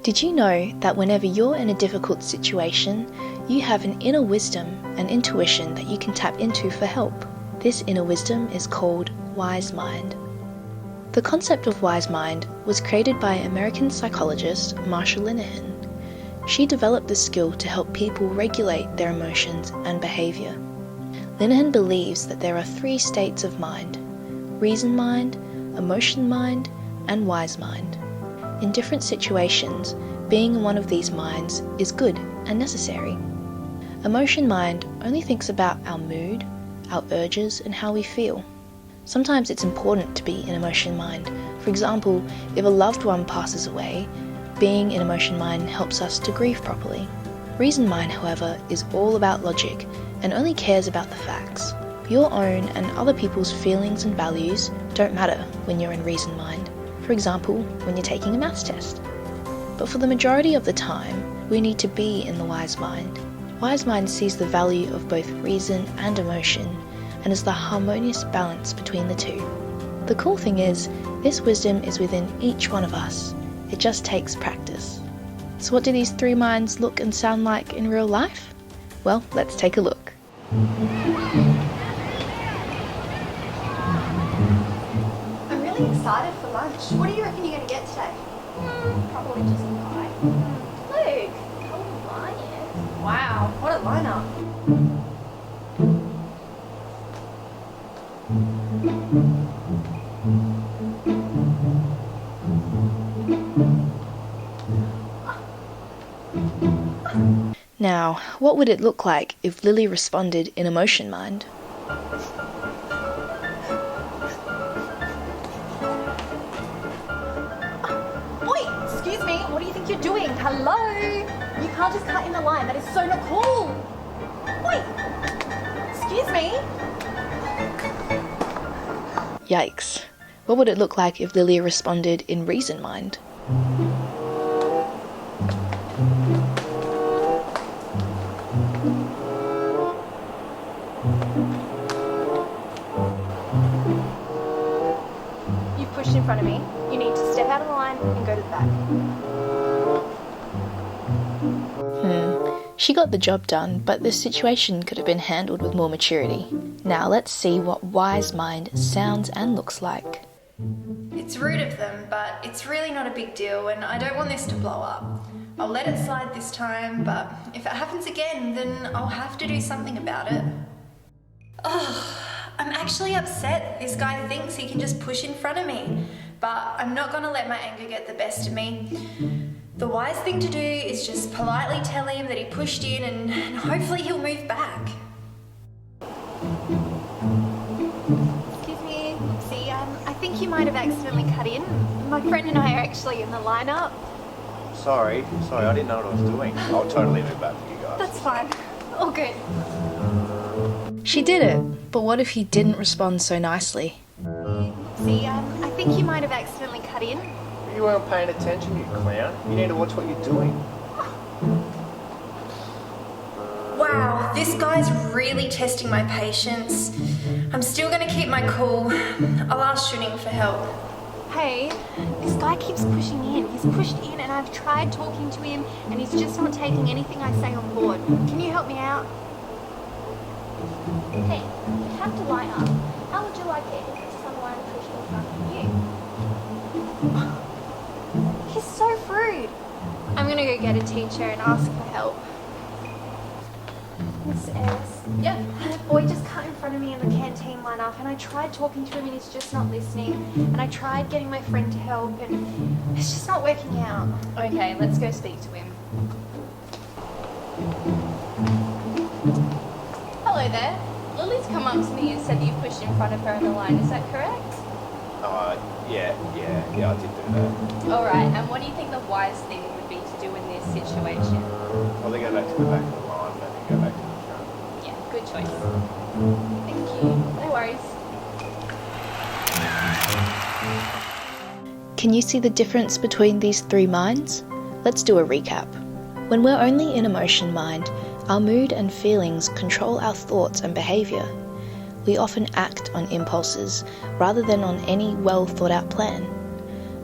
Did you know that whenever you're in a difficult situation, you have an inner wisdom and intuition that you can tap into for help? This inner wisdom is called wise mind. The concept of wise mind was created by American psychologist Marsha Linehan. She developed this skill to help people regulate their emotions and behavior. Linehan believes that there are 3 states of mind: reason mind, emotion mind, and wise mind. In different situations, being in one of these minds is good and necessary. Emotion mind only thinks about our mood, our urges, and how we feel. Sometimes it's important to be in emotion mind. For example, if a loved one passes away, being in emotion mind helps us to grieve properly. Reason mind, however, is all about logic and only cares about the facts. Your own and other people's feelings and values don't matter when you're in reason mind. For example, when you're taking a maths test. But for the majority of the time, we need to be in the wise mind. Wise mind sees the value of both reason and emotion and is the harmonious balance between the two. The cool thing is, this wisdom is within each one of us. It just takes practice. So what do these 3 minds look and sound like in real life? Well, let's take a look. I'm really excited for lunch. What do you reckon you're going to get today? Probably just a pie. Luke. Oh, Wow, what a lineup. Now, what would it look like if Lily responded in emotion mind? Oi, excuse me, what do you think you're doing? Hello? You can't just cut in the line, that is so not cool. Oi, excuse me. Yikes. What would it look like if Lily responded in reason mind? You've pushed in front of me. You need to step out of the line and go to the back. She got the job done, but this situation could have been handled with more maturity. Now let's see what wise mind sounds and looks like. It's rude of them, but it's really not a big deal and I don't want this to blow up. I'll let it slide this time, but if it happens again, then I'll have to do something about it. Ugh, I'm actually upset this guy thinks he can just push in front of me, but I'm not gonna let my anger get the best of me. The wise thing to do is just politely tell him that he pushed in and hopefully he'll move back. Excuse me, see, I think you might have accidentally cut in. My friend and I are actually in the lineup. Sorry, I didn't know what I was doing. I'll totally move back for you guys. That's fine. All good. She did it, but what if he didn't respond so nicely? See, I think you might have accidentally cut in. You weren't paying attention, you clown. You need to watch what you're doing. Wow, this guy's really testing my patience. I'm still gonna keep my cool. I'll ask Shuning for help. Hey, this guy keeps pushing in. He's pushed in and I've tried talking to him and he's just not taking anything I say on board. Can you help me out? Hey, you have to line up. How would you like it if someone pushed in front of you? He's so rude. I'm gonna go get a teacher and ask for help. Miss Ayres. Yeah. A boy just cut in front of me in the canteen lineup and I tried talking to him and he's just not listening. And I tried getting my friend to help and it's just not working out. Okay, let's go speak to him. Hello there. Lily's come up to me and said that you pushed in front of her in the line. Is that correct? Yeah, I did do that. Alright, and what do you think the wise thing would be to do in this situation? Probably go back to the back of the line, maybe go back to the front. Yeah, good choice. Thank you. No worries. Can you see the difference between these 3 minds? Let's do a recap. When we're only in emotion mind, our mood and feelings control our thoughts and behavior. We often act on impulses rather than on any well thought out plan.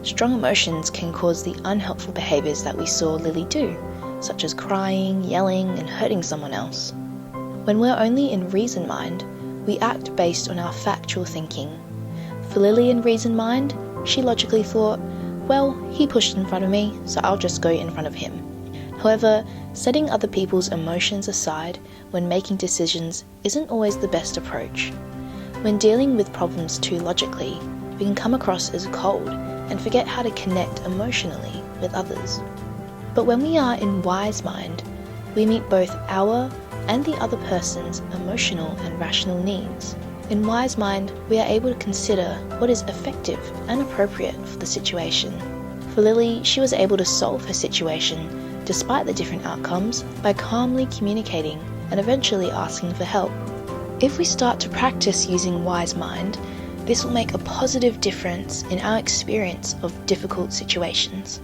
Strong emotions can cause the unhelpful behaviours that we saw Lily do, such as crying, yelling, and hurting someone else. When we're only in reason mind, we act based on our factual thinking. For Lily in reason mind, she logically thought, well, he pushed in front of me, so I'll just go in front of him. However, setting other people's emotions aside when making decisions isn't always the best approach. When dealing with problems too logically, we can come across as cold and forget how to connect emotionally with others. But when we are in wise mind, we meet both our and the other person's emotional and rational needs. In wise mind, we are able to consider what is effective and appropriate for the situation. For Lily, she was able to solve her situation despite the different outcomes by calmly communicating and eventually asking for help. If we start to practice using wise mind, this will make a positive difference in our experience of difficult situations.